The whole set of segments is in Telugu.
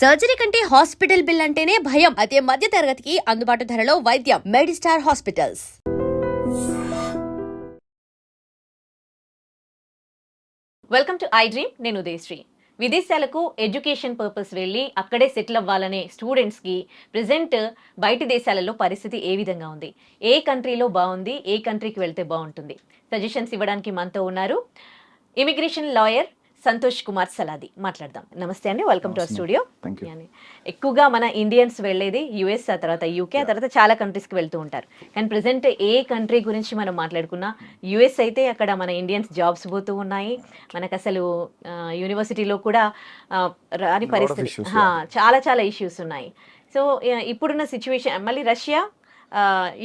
సర్జరీ కంటే హాస్పిటల్ బిల్ అంటేనే భయం. అదే మధ్య తరగతికి అందుబాటు ధరలో వైద్యం. Medistar hospitals. Welcome to I dream. నేను ఉదయశ్రీ. విదేశాలకు ఎడ్యుకేషన్ పర్పస్ వెళ్ళి అక్కడే సెటిల్ అవ్వాలనే స్టూడెంట్స్కి ప్రెజెంట్ బయటి దేశాలలో పరిస్థితి ఏ విధంగా ఉంది, ఏ కంట్రీలో బాగుంది, ఏ కంట్రీకి వెళ్తే బాగుంటుంది, సజెషన్స్ ఇవ్వడానికి మనతో ఉన్నారు ఇమిగ్రేషన్ లాయర్ సంతోష్ కుమార్ సలాది. మాట్లాడదాం. నమస్తే అండి, వెల్కమ్ టు అవర్ స్టూడియో. ఎక్కువగా మన ఇండియన్స్ వెళ్ళేది యుఎస్, ఆ తర్వాత యూకే, ఆ తర్వాత చాలా కంట్రీస్కి వెళ్తూ ఉంటారు. కానీ ప్రెసెంట్ ఏ కంట్రీ గురించి మనం మాట్లాడుకున్నా యుఎస్ అయితే అక్కడ మన ఇండియన్స్ జాబ్స్ పోతూ ఉన్నాయి. మనకు అసలు యూనివర్సిటీలో కూడా రాని పరిస్థితి, చాలా చాలా ఇష్యూస్ ఉన్నాయి. సో ఇప్పుడున్న సిచ్యువేషన్, మళ్ళీ రష్యా,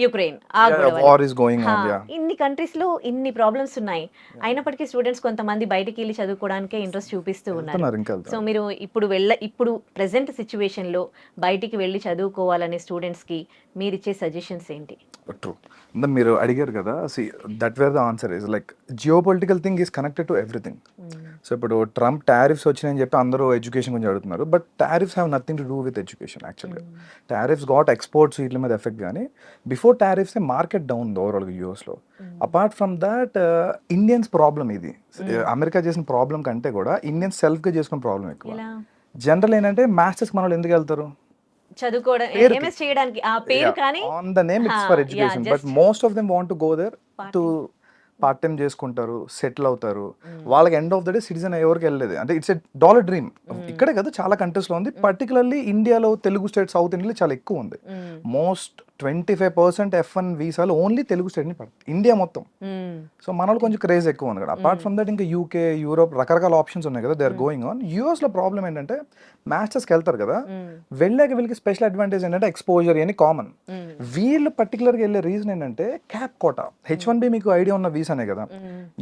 యుక్రెయిన్, ఇన్ని కంట్రీస్ లో ఇన్ని ప్రాబ్లమ్స్ ఉన్నాయి. అయినప్పటికీ స్టూడెంట్స్ కొంతమంది బయటికి వెళ్ళి చదువుకోవడానికే ఇంట్రెస్ట్ చూపిస్తూ ఉన్నారు. సో మీరు ఇప్పుడు ప్రెసెంట్ సిచ్యువేషన్ లో బయటికి వెళ్ళి చదువుకోవాలనే స్టూడెంట్స్ కి మీరు ఇచ్చే సజెషన్స్ ఏంటి? ట్రూ. మీరు అడిగారు కదా, that wear the answer is like geo political thing is connected to everything. So ఇప్పుడు ట్రంప్ టారిఫ్స్ వచ్చినాయని చెప్పి అందరూ ఎడ్యుకేషన్ గురించి అడుగుతున్నారు, but tariffs have nothing to do with education. యాక్చువల్గా టారిఫ్స్ గాట్ ఎక్స్పోర్ట్స్ వీటి మీద ఎఫెక్ట్, కానీ బిఫోర్ టారిఫ్స్ మార్కెట్ డౌన్ ఓవరాల్గా యూఎస్లో. Apart from that Indians problem ఇది. అమెరికా చేసిన ప్రాబ్లం కంటే కూడా ఇండియన్స్ సెల్ఫ్గా చేసుకున్న ప్రాబ్లం ఎక్కువ. జనరల్ ఏంటంటే మాస్టర్స్ మన వాళ్ళు ఎందుకు వెళ్తారు? చదువుకోవడం, ఎంఎస్ చేయడానికి, ఆ పేరు కానీ on the name it's for education, but most of them want to go there to part time చేసుకుంటారు, సెటిల్ అవుతారు. వాళ్ళకి end of the day citizen ఎవరికి వెళ్ళలేదు. అంటే ఇట్స్ ఎ డాలర్ డ్రీమ్. ఇక్కడే కదా చాలా కంట్రీస్లో ఉంది, పర్టికులర్లీ ఇండియాలో తెలుగు స్టేట్, సౌత్ ఇండియాలో చాలా ఎక్కువ ఉంది. మోస్ట్ 25% F1 వీసాలు ఓన్లీ తెలుగు స్టేట్ ని పడుతుంది ఇండియా మొత్తం. సో మనలో కొంచెం క్రేజ్ ఎక్కువ ఉంది కదా. అపార్ట్ ఫ్రమ్ దట్ ఇంకా యూకే, యూరోప్ రకరకాల ఆప్షన్స్ ఉన్నాయి కదా, they are going on. US లో ప్రాబ్లం ఏంటంటే మాస్టర్స్కి వెళ్తారు కదా, వెళ్ళాక వీళ్ళకి స్పెషల్ అడ్వాంటేజ్ ఏంటంటే ఎక్స్పోజర్ అని కామన్. వీళ్ళు పర్టికులర్గా వెళ్ళే రీజన్ ఏంటంటే క్యాప్ కోటా. H1B మీకు ఐడియా ఉన్న వీసానే కదా.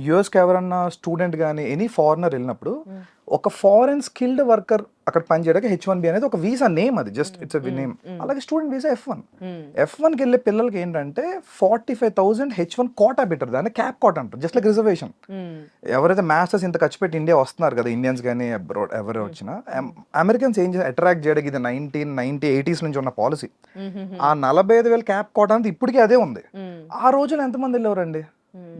యూఎస్కి ఎవరన్నా స్టూడెంట్ కానీ ఎనీ ఫారినర్ వెళ్ళినప్పుడు ఒక ఫారెన్ స్కిల్డ్ వర్కర్ అక్కడ పనిచేయడానికి H1B అనేది ఒక వీసా నేమ్, అది జస్ట్ ఇట్స్ నేమ్. అలాగే స్టూడెంట్ వీసా F1కి వెళ్ళే పిల్లలకి ఏంటంటే 45,000 H1 కోటా పెట్టారు, దాన్ని క్యాప్ కోటా అంటారు, జస్ట్ లైక్ రిజర్వేషన్. ఎవరైతే మాస్టర్స్ ఇంత ఖర్చు పెట్టి ఇండియా వస్తున్నారు కదా, ఇండియన్స్ కానీ అబ్రాడ్ ఎవరు వచ్చినా, అమెరికన్స్ ఏం చేసి అట్రాక్ట్ చేయడానికి ఇది 1980s నుంచి ఉన్న పాలసీ. ఆ 45,000 క్యాప్ కోటా అంటే ఇప్పటికీ అదే ఉంది. ఆ రోజున ఎంతమంది వెళ్ళేవారండి?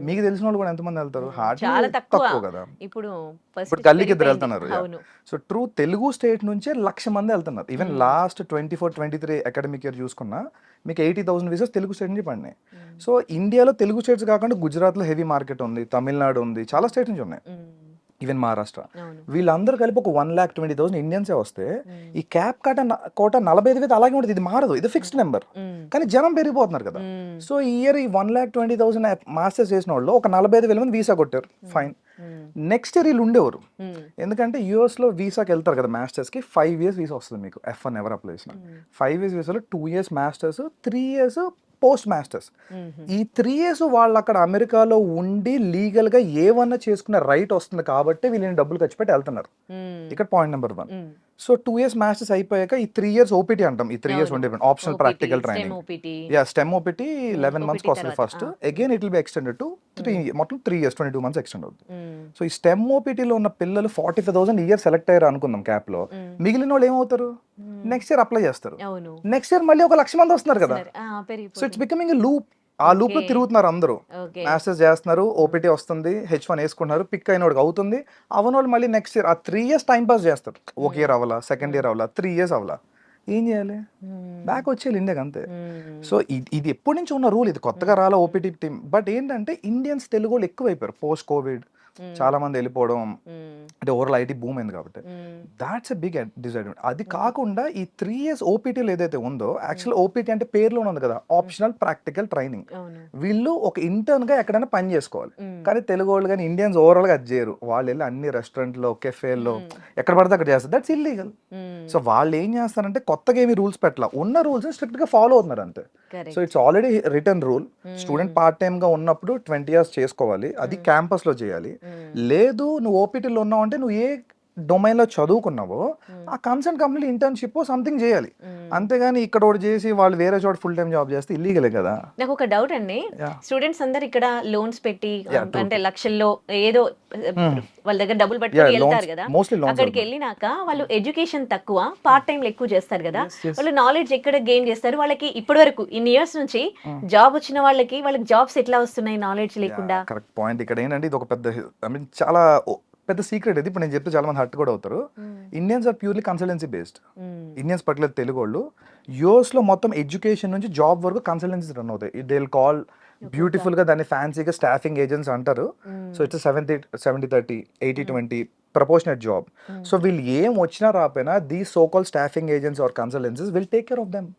మీకు తెలిసిన వాళ్ళు కూడా ఎంతమంది వెళ్తారు? చాలా తక్కువ కదా. ఇప్పుడు గల్లీకి ఇద్దరు వెళ్తున్నారు. సో ట్రూ తెలుగు స్టేట్ నుంచే 1,00,000 మంది వెళ్తున్నారు. ఈవెన్ లాస్ట్ 24-23 అకాడమిక్ ఇయర్ చూసుకున్నా మీకు 80,000 వీసాస్ తెలుగు స్టేట్ నుంచి పడినాయి. సో ఇండియాలో తెలుగు స్టేట్స్ కాకుండా గుజరాత్లో హెవీ మార్కెట్ ఉంది, తమిళనాడు ఉంది, చాలా స్టేట్స్ నుంచి ఉన్నాయి, ఈవెన్ మహారాష్ట్ర. వీళ్ళందరూ కలిపి ఒక 1,20,000 ఇండియన్సే వస్తే ఈ క్యాప్ కోట 45,000 అలాగే ఉంటుంది. ఇది మారదు, ఇది ఫిక్స్డ్ నెంబర్, కానీ జనం పెరిగిపోతున్నారు కదా. సో ఈ ఇయర్ ఈ 1,20,000 మాస్టర్స్ చేసిన వాళ్ళు ఒక 45,000 మంది వీసా కొట్టారు, ఫైన్. నెక్స్ట్ ఇయర్ వీళ్ళు ఉండేవారు, ఎందుకంటే యూఎస్ లో వీసాకి వెళ్తారు కదా మాస్టర్స్ కి. 5 years వీసా వస్తుంది మీకు F1 ఎవరు అప్లై చేసిన. 5 years వీసాలో 2 years masters, 3 years post masters. ఈ 3 years వాళ్ళు అక్కడ అమెరికాలో ఉండి లీగల్ గా ఏమన్నా చేసుకునే రైట్ వస్తుంది కాబట్టి వీళ్ళని డబ్బులు ఖర్చు పెట్టి వెళ్తున్నారు. ఇక్కడ point number 1. So 2 years masters అయిపోయాక ఈ 3 years ఓపీటీ అంటాం. ఈ 3 years ఉండే optional practical training, stem OPT 11 months వస్తుంది first. Again it will be extended to 3 మొత్తం 3 years 22 months ఎక్స్టెండ్ అవుతుంది. సో ఈ స్టెమ్ ఓపీటీలో ఉన్న పిల్లలు 45,000 ఇయర్ సెలెక్ట్ అయ్యారు అనుకుందాం క్యాప్ లో. మిగిలిన వాళ్ళు ఏమవుతారు? నెక్స్ట్ ఇయర్ అప్లై చేస్తారు. నెక్స్ట్ ఇయర్ మళ్ళీ ఒక 1,00,000 మంది వస్తున్నారు కదా. So it's becoming a loop. ఆ లూప్ లో తిరుగుతున్నారు అందరూ. మాస్టర్స్ చేస్తున్నారు, ఓపీటీ వస్తుంది, H1 వేసుకుంటున్నారు, పిక్ అయిన వాడికి అవుతుంది, అవనోళ్ళు మళ్ళీ నెక్స్ట్ ఇయర్ ఆ 3 years టైం పాస్ చేస్తారు. ఒక ఇయర్ అవ్వాలా, సెకండ్ ఇయర్ అవ్వాలా, 3 years అవ్వాలా, ఏం చేయాలి? బ్యాక్ వచ్చేయాలి ఇండియాకి, అంతే. సో ఇది ఎప్పటి నుంచి ఉన్న రూల్, ఇది కొత్తగా రాలా ఓపీటీ టీమ్. బట్ ఏంటంటే ఇండియన్స్ తెలుగు వాళ్ళు ఎక్కువ అయిపోయారు పోస్ట్ కోవిడ్. చాలా మంది వెళ్ళిపోవడం, అంటే ఓవరాల్ ఐటీ బూమ్ అయింది కాబట్టి దాట్స్ ఎ బిగ్ డిసడ్వాంటేజ్. అది కాకుండా ఈ 3 years ఓపీటీలు ఏదైతే ఉందో, యాక్చువల్ ఓపీటీ అంటే పేరులోనే ఉంది కదా, ఆప్షనల్ ప్రాక్టికల్ ట్రైనింగ్. వీళ్ళు ఒక ఇంటర్న్ గా ఎక్కడైనా పని చేసుకోవాలి, కానీ తెలుగు వాళ్ళు కానీ ఇండియన్స్ ఓవరాల్ గా అది చేయరు. వాళ్ళు వెళ్ళి అన్ని రెస్టారెంట్లో, కెఫేల్లో ఎక్కడ పడితే అక్కడ చేస్తారు. That's illegal. సో వాళ్ళు ఏం చేస్తారంటే కొత్తగా ఏమి రూల్స్ పెట్టాల, ఉన్న రూల్స్ స్ట్రిక్ట్ గా ఫాలో అవుతున్నారు అంతే. So it's already return rule. Student part time గా ఉన్నప్పుడు 20 years చేసుకోవాలి, అది క్యాంపస్ లో చేయాలి. లేదు నువ్వు ఓపీటీలో ఉన్నావు అంటే నువ్వు ఏ డొమైన్ లో చదువుకున్నావో ఆ కన్సర్న్ కంపెనీ ఇంటర్న్షిప్ సంథింగ్ చేయాలి, అంతేగాని ఇక్కడ ఒకటి చేసి వాళ్ళు వేరే చోట ఫుల్ టైం జాబ్ చేస్తే ఇల్లీగలే కదా. నాకు ఒక డౌట్ అండి, Yeah. స్టూడెంట్స్ అందరు ఇక్కడ లోన్స్ పెట్టి Yeah, true, అంటే లక్షల్లో ఏదో వాళ్ళ దగ్గర డబ్బులు పట్టుకొని వెళ్తారు కదా, మోస్ట్లీ లోన్స్. అక్కడికి వెళ్ళినాక వాళ్ళు ఎడ్యుకేషన్ తక్కువ, పార్ట్ టైం ఎక్కువ చేస్తారు కదా, Yes, yes. వాళ్ళు నాలెడ్జ్ ఎక్కడ గెయిన్ చేస్తారు? వాళ్ళకి ఇప్పటి వరకు ఇన్ని ఇయర్స్ నుంచి జాబ్ వచ్చిన వాళ్ళకి జాబ్స్ ఎట్లా వస్తున్నాయి నాలెడ్జ్ లేకుండా? Correct point. ఇక్కడ ఏంటంటే ఇది ఒక పెద్ద ఐ మీన్ చాలా పెద్ద సీక్రెట్ ఇది. ఇప్పుడు నేను చెప్తే చాలా మంది హర్ట్ కూడా అవుతారు. Indians are purely consultancy based. Indians particular Telugu వాళ్ళు యూఎస్ లో మొత్తం ఎడ్యుకేషన్ నుంచి జాబ్ వరకు కన్సల్టెన్సీ రన్ అవుతాయి. దే విల్ కాల్ బ్యూటిఫుల్ గా దాన్ని ఫ్యాన్సీగా స్టాఫింగ్ ఏజెంట్స్ అంటారు. So it's 70-30 80-20 proportionate job. So వీళ్ళు ఏం వచ్చినా రాకపోయినా the so call staffing agents or consultancies will take care of them.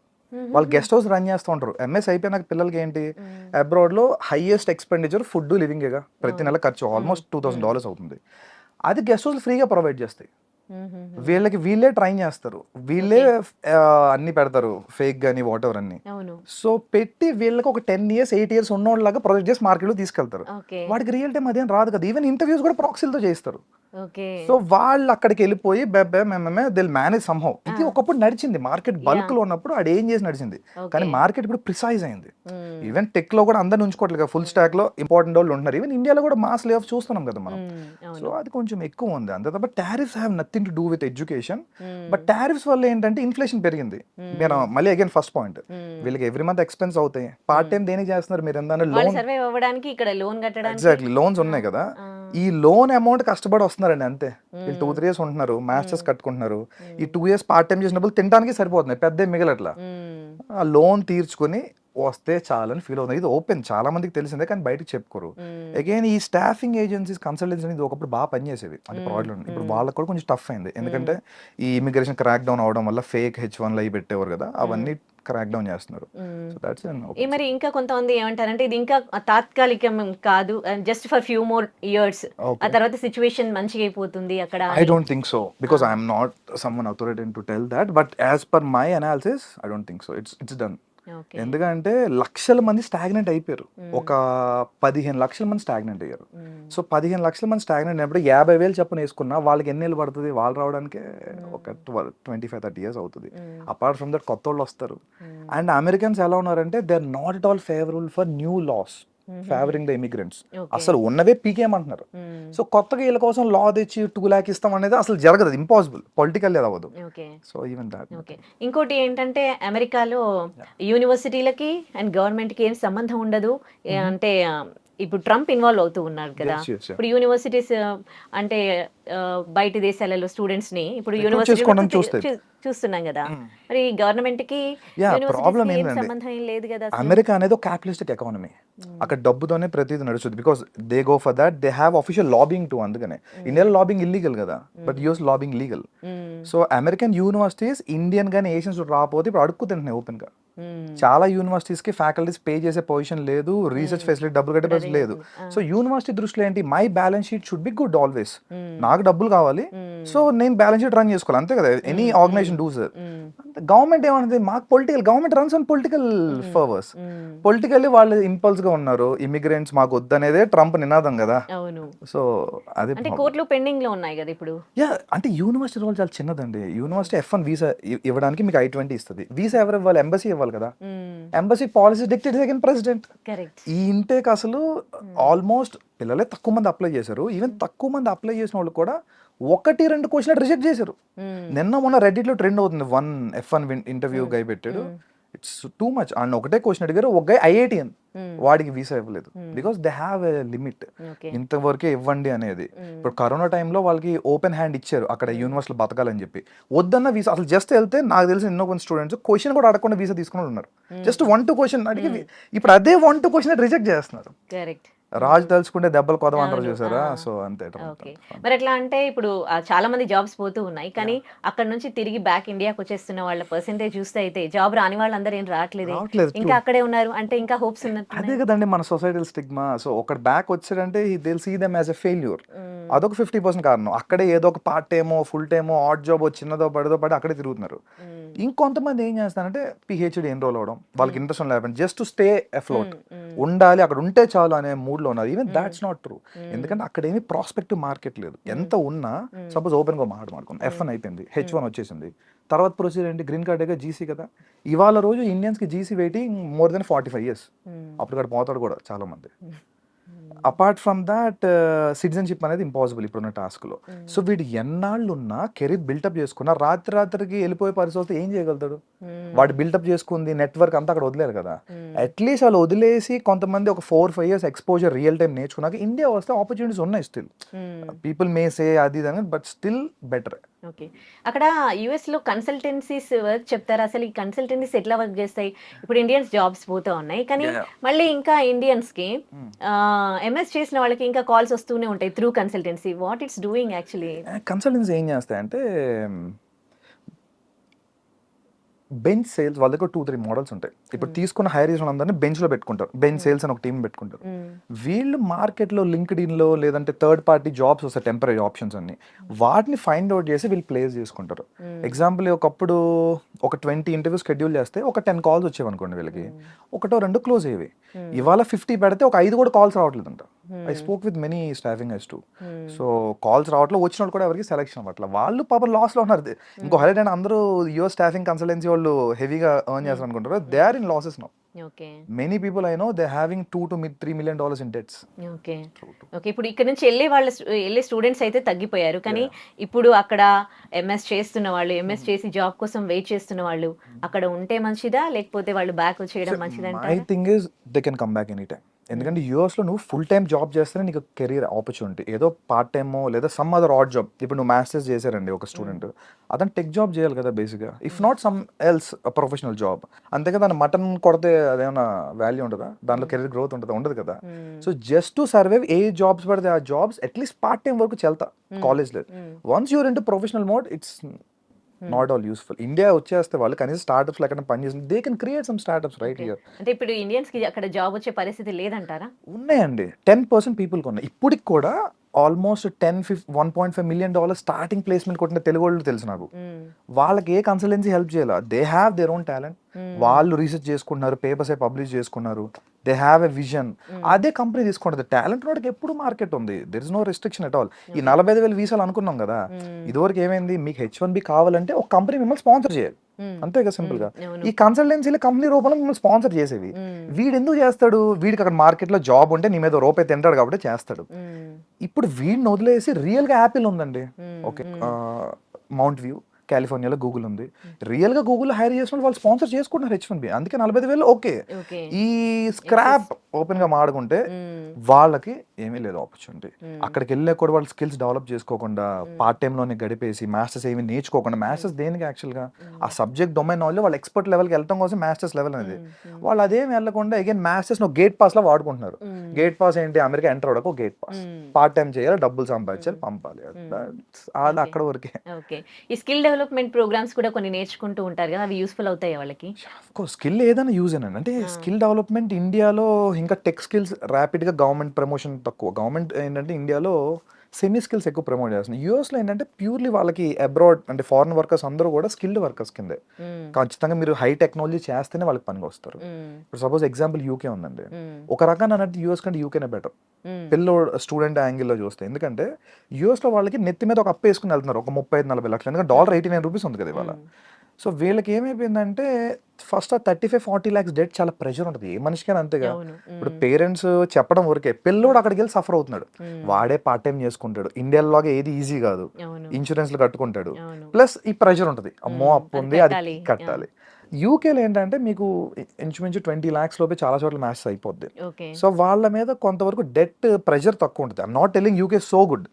వాళ్ళు గెస్ట్ హౌస్ రన్ చేస్తూ ఉంటారు. ఎంఎస్ అయిపోయినాక పిల్లలకి ఏంటి, అబ్రాడ్ లో హైయెస్ట్ ఎక్స్పెండిచర్ ఫుడ్ లివింగేగా, ప్రతి నెల ఖర్చు ఆల్మోస్ట్ $2,000 అవుతుంది. అది గెస్ట్ హౌస్ ఫ్రీగా ప్రొవైడ్ చేస్తాయి. వీళ్ళకి వీళ్ళే ట్రైన్ చేస్తారు, వీళ్ళే అన్ని పెడతారు, ఫేక్ గానీ వాట్ ఎవర్ అన్ని. సో పెట్టి వీళ్ళకి ఒక 10 years 8 years ఉన్నోళ్ళలాగా ప్రొజెక్ట్ చేసి మార్కెట్ లో తీసుకెళ్తారు. వాడికి రియల్ టైం అదేం రాదు కదా. ఈవెన్ ఇంటర్వ్యూస్ కూడా ప్రాక్సీలతో చేస్తారు. సో వాళ్ళు అక్కడికి వెళ్ళిపోయి మేమే దిల్ మేనేజ్ సంహౌ. ఇది ఒకప్పుడు నడిచింది, మార్కెట్ బల్క్ లో ఉన్నప్పుడు అది ఏం చేసి నడిచింది. కానీ మార్కెట్ ఇప్పుడు ప్రిసైజ్ అయింది. ఈవెన్ టెక్ లో కూడా అందరిని ఉంచుకోవట్లేదు, ఫుల్ స్టాక్ లో ఇంపార్టెంట్ వాళ్ళు ఉన్నారు. ఈవెన్ ఇండియాలో కూడా మాస్ లే ఆఫ్ చూస్తున్నాం కదా మనం. సో అది కొంచెం ఎక్కువ ఉంది అంతే తప్ప tariffs have nothing to do with education. But tariffs వల్ల ఏంటంటే ఇన్ఫ్లేషన్ పెరిగింది. మీరు మళ్ళీ అగైన్ ఫస్ట్ పాయింట్, వీళ్ళకి ఎవ్రీ మంత్ ఎక్స్పెన్స్ అవుతాయి. పార్ట్ టైం దేనికి చేస్తున్నారు మీరు? ఏంటంటే లోన్, ఎగ్జాక్ట్లీ లోన్స్ ఉన్నాయి కదా. ఈ లోన్ అమౌంట్ కష్టపడి వస్తున్నారండి అంతే. వీళ్ళు 2-3 years ఉంటున్నారు, మాస్టర్స్ కట్టుకుంటున్నారు. ఈ 2 years పార్ట్ టైం చేసినప్పుడు తినడానికి సరిపోతున్నాయి, పెద్ద మిగలట్లా. ఆ లోన్ తీర్చుకుని వస్తే చాలని ఫీల్ అవుతుంది. ఇది ఓపెన్ చాలా మందికి తెలిసిందే కానీ బయటకు చెప్పుకోరు. అగైన్ ఈ స్టాఫింగ్ ఏజెన్సీస్ కన్సల్టెన్సీ అనేది ఒకప్పుడు బాగా పనిచేసేవి, అది ప్రాబ్లం. ఇప్పుడు వాళ్ళకి కూడా కొంచెం టఫ్ అయింది, ఎందుకంటే ఈ ఇమిగ్రేషన్ క్రాక్ డౌన్ అవడం వల్ల ఫేక్ H1 అవి పెట్టేవారు కదా, అవన్నీ క్రాక్ డౌన్ చేస్తున్నారు. మరి ఇంకా కొంతమంది ఏమంటారంటే ఇది ఇంకా తాత్కాలికం కాదు, just for few more years, ఆ తర్వాత సిచువేషన్ మంచిగా అయిపోతుంది అక్కడ. I don't think so because I am not someone authoritative to tell that, but as per my analysis I don't think so. It's done. ఎందుకంటే లక్షల మంది స్టాగ్నెంట్ అయిపోయారు, ఒక 15 లక్షల మంది స్టాగ్నెంట్ అయ్యారు. సో 15 లక్షల మంది స్టాగ్నెంట్ అయినప్పుడు 50,000 చెప్పని వేసుకున్నా వాళ్ళకి ఎన్ని ఏళ్ళు పడుతుంది? వాళ్ళు రావడానికి ఒక 25-30 years అవుతుంది. అపార్ట్ ఫ్రమ్ దట్ కొత్త వాళ్ళు వస్తారు. అండ్ అమెరికన్స్ ఎలా ఉన్నారంటే they are not at all favourable for new laws favouring the immigrants. అసలు ఉన్నవే పీకేమంటున్నారు. సో కొత్తగా వీళ్ళ కోసం లా తెచ్చి 2 lakhs ఇస్తాం అనేది అసలు జరగదు, ఇంపాసిబుల్, పొలిటికల్ అవ్వదు. So even that. ఇంకోటి ఏంటంటే అమెరికాలో యూనివర్సిటీలకి అండ్ గవర్నమెంట్ కి ఏం సంబంధం ఉండదు. అంటే ఇప్పుడు ట్రంప్ ఇన్వాల్వ్ అవుతూ ఉన్నారు కదా. ఇప్పుడు యూనివర్సిటీస్ అంటే బయట దేశాలలో స్టూడెంట్స్ ని ఇప్పుడు యూనివర్సిటీ చూస్తున్నాం కదా, మరి గవర్నమెంట్ కి ప్రాబ్లం సంబంధం ఏం లేదు కదా. అమెరికా అనేది ఒక క్యాపిటలిస్టిక్ ఎకానమీ, అక్కడ డబ్బుతోనే ప్రతిదీ నడుస్తుంది. Because they go for that, they have official lobbying to. అందుకనే ఇండియాలో లాబింగ్ ఇల్లీగల్ కదా, but US lobbying legal. So American universities Indian కానీ ఏషియన్స్ రాకపోతే ఇప్పుడు అడుక్కు తింటున్నాయి ఓపెన్ గా. చాలా యూనివర్సిటీస్ కి ఫ్యాకల్టీస్ పే చేసే పొజిషన్ లేదు, రీసెర్చ్ ఫెసిలిటీ డబ్బులు కట్టే పరిస్థితి లేదు. సో యూనివర్సిటీ దృష్టిలో ఏంటి, my balance sheet should be good always. నాకు డబ్బులు కావాలి, సో నేను బ్యాలెన్స్ షీట్ రన్ చేసుకోవాలి, అంతే కదా ఎనీ ఆర్గనైజేషన్ డూస్. గవర్నమెంట్ ఏమన్నది, మాకు political, government runs on political favours. Politically వాళ్ళు ఇంపల్స్ గా ఉన్నారు, ఇమిగ్రెంట్స్ మాకు వద్దనేదే ట్రంప్ నినాదం కదా. సో అదే కోర్టులో పెండింగ్ లో ఉన్నాయి కదా ఇప్పుడు. అంటే యూనివర్సిటీ రోల్ చాలా చిన్నదండి. యూనివర్సిటీ F1 వీసా ఇవ్వడానికి మీకు I-20 ఇస్తుంది. వీసా ఎవరు ఇవ్వాలి? ఎంబసీ ఇవ్వాలి కదా. Embassy policy dictate second president. ఈ ఇంటేక్ అసలు ఆల్మోస్ట్ పిల్లలే తక్కువ మంది అప్లై చేశారు. ఈవెన్ తక్కువ మంది అప్లై చేసిన వాళ్ళు కూడా 1-2 క్వశ్చన్ రిజెక్ట్ చేశారు. నిన్న మొన్న రెడ్డిట్ లో ట్రెండ్ అవుతుంది, 1 F1 ఇంటర్వ్యూ గై పెట్టాడు, ఇట్స్ టూ మచ్. అండ్ ఒకటే క్వశ్చన్ అడిగారు, ఒక గై IITian, వాడికి వీసా ఇవ్వలేదు. Because they have a limit, ఇంతవరకే ఇవ్వండి అనేది. ఇప్పుడు కరోనా టైంలో వాళ్ళకి ఓపెన్ హ్యాండ్ ఇచ్చారు అక్కడ యూనివర్సిటీ బతకాలని చెప్పి. వద్దన్న వీసా అసలు జస్ట్ వెళ్తే, నాకు తెలిసిన ఎన్నో కొంత స్టూడెంట్స్ క్వశ్చన్ కూడా అడగకుండా వీసా తీసుకుని ఉన్నారు. జస్ట్ 1-2 క్వశ్చన్ అడిగి ఇప్పుడు అదే 1-2 క్వశ్చన్ రిజెక్ట్ చేస్తున్నారు. రాజు తలుచుకుంటే దెబ్బలు కొదవ అంటారు చూసారా. సో అంతే. మరి ఎట్లా అంటే ఇప్పుడు చాలా మంది జాబ్స్ పోతూ ఉన్నాయి, కానీ అక్కడ నుంచి తిరిగి బ్యాక్ ఇండియాకి వచ్చేస్తున్న వాళ్ళ పర్సెంటేజ్ చూస్తే అయితే జాబ్ రాని వాళ్ళందరూ ఏం రావట్లేదు, ఇంకా అక్కడే ఉన్నారు. అంటే ఇంకా హోప్స్ ఉన్నాయి. అదే కదండి మన సొసైటల్ స్టిగ్మా. సో ఒకటి బ్యాక్ వచ్చాడంటే they will see them as a failure. అదొక 50% కారణం. అక్కడే ఏదో ఒక పార్ట్ టైమో ఫుల్ టైమో ఆడ్ జాబ్ చిన్నదో పడదో పడి అక్కడే తిరుగుతున్నారు. ఇంకొంతమంది ఏం చేస్తారంటే PhD ఎన్రోల్ అవడం, వాళ్ళకి ఇంట్రెస్ట్ లేకపోతే జస్ట్ టు స్టే అఫ్లోట్ ఉండాలి, అక్కడ ఉంటే చాలు అనే మూడ్ మూడ్లో ఉన్నారు. Even that's not true. ఎందుకంటే అక్కడ ఏమి ప్రాస్పెక్టివ్ మార్కెట్ లేదు. ఎంత ఉన్నా సపోజ్ ఓపెన్గా మాట్లాడుకుందాం, F1 అయిపోయింది, H1 వచ్చేసింది, తర్వాత ప్రొసీజర్ ఏంటి, గ్రీన్ కార్డ్ జీసీ కదా. ఇవాళ రోజు ఇండియన్స్కి GC waiting more than 45 years. అప్పుడు ఇక్కడ పోతాడు కూడా చాలా మంది. అపార్ట్ ఫ్రమ్ దాట్ సిటిజన్షిప్ అనేది ఇంపాసిబుల్ ఇప్పుడున్న టాస్క్లో. సో వీడు ఎన్నాళ్ళు ఉన్నా కెరీర్ బిల్టప్ చేసుకున్నా రాత్రికి వెళ్ళిపోయే పరిస్థితి వస్తే ఏం చేయగలుగుతాడు? వాడు బిల్టప్ చేసుకుంది నెట్వర్క్ అంతా అక్కడ వదిలేరు కదా. అట్లీస్ట్ వాళ్ళు వదిలేసి కొంతమంది ఒక 4-5 years ఎక్స్పోజర్ రియల్ టైం నేర్చుకున్నాక ఇండియా వస్తే ఆపర్చునిటీస్ ఉన్నాయి. స్టిల్ పీపుల్ మే సే అది ఇది, బట్ స్టిల్ బెటర్. ఓకే, అక్కడ యుఎస్లో కన్సల్టెన్సీస్ వర్క్ చెప్తారు. అసలు ఈ కన్సల్టెన్సీస్ ఎట్లా వర్క్ చేస్తాయి? ఇప్పుడు ఇండియన్స్ జాబ్స్ పోతూ ఉన్నాయి, కానీ మళ్ళీ ఇంకా ఇండియన్స్కి ఎంఎస్ చేసిన వాళ్ళకి ఇంకా కాల్స్ వస్తూనే ఉంటాయి through consultancy. What it's doing actually? Consultancy ఏం చేస్తాయంటే బెంచ్ సేల్స్, వాళ్ళ దగ్గర 2-3 మోడల్స్ ఉంటాయి. ఇప్పుడు తీసుకున్న హైర్ చేసిన అందరినీ బెంచ్లో పెట్టుకుంటారు, బెంచ్ సేల్స్ అని ఒక టీం పెట్టుకుంటారు. వీళ్ళు మార్కెట్లో లింక్డ్ఇన్లో లేదంటే థర్డ్ పార్టీ జాబ్స్ వస్తాయి, టెంపరీ ఆప్షన్స్ అన్ని, వాటిని ఫైండ్ అవుట్ చేసి వీళ్ళు ప్లేస్ చేసుకుంటారు. ఎగ్జాంపుల్ ఒకప్పుడు ఒక 20 ఇంటర్వ్యూస్ షెడ్యూల్ చేస్తే ఒక 10 calls వచ్చేవి అనుకోండి, వీళ్ళకి 1-2 క్లోజ్ అయ్యేవి. ఇవాళ 50 పెడితే ఒక 5 కూడా కాల్స్ రావట్లేదంట. I spoke with many staffing ఐస్ టూ. సో కాల్స్ రావట్లేదు, వచ్చిన వాళ్ళు కూడా ఎవరికి సెలెక్షన్ అవ్వట్లేదు. వాళ్ళు పాపం లాస్లో ఉన్నారు. ఇంకో హైలైట్ అయినా అందరూ యుఎస్ స్టాఫింగ్ కన్సల్టెన్సీ వాళ్ళు హెవీగా ఎర్న్ చేస్తారు అనుకుంటారు. They are in losses now. Many people I know they having $2-3 million in debts. Okay, ఇప్పుడు ఇక్కడ నుంచి వెళ్ళే స్టూడెంట్స్ అయితే తగ్గిపోయారు, కానీ ఇప్పుడు అక్కడ ఎంఎస్ చేస్తున్న వాళ్ళు, ఎంఎస్ చేసి జాబ్ కోసం వెయిట్ చేస్తున్న వాళ్ళు అక్కడ ఉంటే మంచిదా, లేకపోతే వాళ్ళు బ్యాక్ వచ్చేయడం మంచిదంటారా? My thing is they can come back any time. ఎందుకంటే యూఎస్లో నువ్వు ఫుల్ టైం జాబ్ చేస్తేనే నీకు కెరీర్ ఆపర్చునిటీ. ఏదో పార్ట్ టైమో లేదా సమ్ అదర్ ఆడ్ జాబ్. ఇప్పుడు నువ్వు మాస్టర్స్ చేశారండి ఒక స్టూడెంట్, అతను టెక్ జాబ్ చేయాలి కదా బేసిక్గా, if not some else professional job. అంతే కదా, మటన్ కొడితే అదేమన్నా వాల్యూ ఉంటుందా? దాంట్లో కెరీర్ గ్రోత్ ఉంటుందా? ఉండదు కదా. So just to survive A jobs పడితే ఆ జాబ్స్ అట్లీస్ట్ పార్ట్ టైం వరకు చెల్తా కాలేజ్లో. Once you're in to professional mode it's not all useful. India వచ్చేస్తే వాళ్ళు కనీసం స్టార్ట్అప్స్ ఎక్కడ పని చేసి they can create some startups right here. అంటే ఇప్పుడు ఇండియన్స్ కి అక్కడ జాబ్ వచ్చే పరిస్థితి లేదంటారా? ఉన్నాయండి, 10% పీపుల్కి ఉన్నాయి. ఇప్పటికి కూడా ఆల్మోస్ట్ 1.5 million స్టార్టింగ్ ప్లేస్మెంట్ కొట్టిన తెలుగు వాళ్ళు తెలుసు నాకు. వాళ్ళకి ఏ కన్సల్టెన్సీ హెల్ప్ చేయాలి. They have their own talent. వాళ్ళు రీసెర్చ్ చేసుకుంటున్నారు, పేపర్స్ పబ్లిష్ చేసుకున్నారు, దే హ్యావ్ ఎ విజన్. అదే కంపెనీ తీసుకుంటుంది. టాలెంట్ వాడికి ఎప్పుడు మార్కెట్ ఉంది, there is no restriction at all. ఈ 45,000 వీసాలు అనుకున్నాం కదా, ఇదివరకు ఏమైంది, మీకు H1B కావాలంటే ఒక కంపెనీ మిమ్మల్ని స్పాన్సర్ చేయాలి, అంతే కదా సింపుల్ గా. ఈ కన్సల్టెన్సీలు కంపెనీ రూపంలో మిమ్మల్ని స్పాన్సర్ చేసేవి. వీడు ఎందుకు చేస్తాడు? వీడికి అక్కడ మార్కెట్ లో జాబ్ ఉంటే నీ మీద రూపాయి తింటాడు కాబట్టి చేస్తాడు. ఇప్పుడు వీడిని వదిలేసి రియల్ గా యాపిల్ ఉందండి, ఓకే, మౌంట్ వ్యూ కాలిఫోర్నియాలో గూగుల్ ఉంది. రియల్ గా గూగుల్ హైర్ చేసిన వాళ్ళు స్పాన్సర్ చేసుకుంటున్నారు H1B. అందుకే 45,000. ఓకే, ఈ స్క్రాప్ ఓపెన్ గా మాడుకుంటే వాళ్ళకి ఏమీ లేదు ఆపర్చునిటీ. అక్కడికి వెళ్ళే కూడా వాళ్ళు స్కిల్స్ డెవలప్ చేసుకోకుండా పార్ట్ టైమ్ లోనే గడిపేసి మాస్టర్స్ ఏమి నేర్చుకోకుండా, మాస్టర్స్ దేనికి యాక్చువల్ గా ఆ సబ్జెక్ట్ డొమైన్ నాలెడ్జ్ వాళ్ళు ఎక్స్పర్ట్ లెవెల్కి వెళ్ళడం కోసం మాస్టర్స్ లెవెల్ అనేది. వాళ్ళు అదేమి వెళ్ళకుండా again masters no gate pass లో వాడుకుంటున్నారు. గేట్ పాస్ ఏంటి, అమెరికా ఎంటర్ అవడానికి ఒక గేట్ పాస్. పార్ట్ టైం చేయాలి, డబ్బులు సంపాదించాలి, పంపాలి, అది అక్కడ వరకే. ఈ స్కిల్ డెవలప్మెంట్ ప్రోగ్రామ్స్ కూడా కొన్ని నేర్చుకుంటూ ఉంటారు కదా, అవి యూస్ఫుల్ అవుతాయి వాళ్ళకి? స్కిల్ ఏదైనా యూజ్ అయినండి. అంటే స్కిల్ డెవలప్మెంట్ ఇండియాలో ఇంకా టెక్ స్కిల్స్ ర్యాపిడ్ గా గవర్నమెంట్ ప్రమోషన్ తక్కువ. గవర్నమెంట్ ఏంటంటే ఇండియాలో సెమీ స్కిల్స్ ఎక్కువ ప్రమోట్ చేస్తుంది. యూఎస్లో ఏంటంటే ప్యూర్లీ వాళ్ళకి అబ్రాడ్ అంటే ఫారెన్ వర్కర్స్ అందరూ కూడా స్కిల్డ్ వర్కర్స్ కిందే. ఖచ్చితంగా మీరు హై టెక్నాలజీ చేస్తేనే వాళ్ళకి పనికి వస్తారు. ఇప్పుడు సపోజ్ ఎగ్జాంపుల్ యూకే ఉందండి, ఒక రకంగా అన్నట్టు యూఎస్ కంటే యూకేనే బెటర్ పిల్లోడ్ స్టూడెంట్ యాంగిల్లో చూస్తే. ఎందుకంటే యూఎస్లో వాళ్ళకి నెత్తి మీద ఒక అప్పు వేసుకుని వెళ్తున్నారు ఒక 35-40 లక్షలు. ఎందుకంటే $89 ఉంది కదా ఇవాళ. సో వీళ్ళకి ఏమైపోయిందంటే ఫస్ట్ ఆ 35-40 lakhs డెట్ చాలా ప్రెషర్ ఉంటుంది ఏ మనిషికైనా, అంతేగా. ఇప్పుడు పేరెంట్స్ చెప్పడం వరకే, పిల్లోడు అక్కడికి వెళ్ళి సఫర్ అవుతున్నాడు. వాడే పార్ట్ టైం చేసుకుంటాడు. ఇండియాలోగా ఏది ఈజీ కాదు, ఇన్సూరెన్స్లు కట్టుకుంటాడు, ప్లస్ ఈ ప్రెషర్ ఉంటుంది, అమ్మో అప్పు ఉంది అది కట్టాలి. యూకేలో ఏంటంటే మీకు ఇంచుమించు 20 lakhs లోపే చాలా చోట్ల మ్యాచ్ అయిపోద్ది. సో వాళ్ళ మీద కొంతవరకు డెట్ ప్రెషర్ తక్కువ ఉంటుంది. I'm not telling UK so good,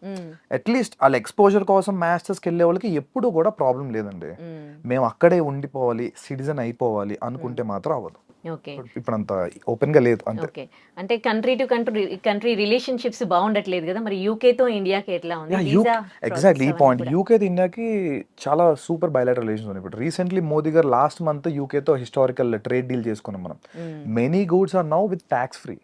at least వాళ్ళ ఎక్స్పోజర్ కోసం మాస్టర్స్కి వెళ్ళే వాళ్ళకి ఎప్పుడు కూడా ప్రాబ్లం లేదండి. మేము అక్కడే ఉండిపోవాలి, సిటిజన్ అయిపోవాలి అనుకుంటే మాత్రం అవ్వదు. ఇప్పుడు అంత ఓపెన్ గా లేదు అంతే. అంటే కంట్రీ టు కంట్రీ రిలేషన్షిప్స్ బాగుండట్లేదు కదా, మరి యూకే తో ఇండియాకి ఎట్లా ఉంది? ఎగ్జాక్ట్లీ ఈ పాయింట్. యూకే తో ఇండియాకి చాలా సూపర్ బయలాటరల్ రిలేషన్స్ ఉన్నాయి. ఇప్పుడు recently Modi garu last month UK తో హిస్టారికల్ ట్రేడ్ డీల్ చేసుకున్నాం మనం. Many goods are now with tax free.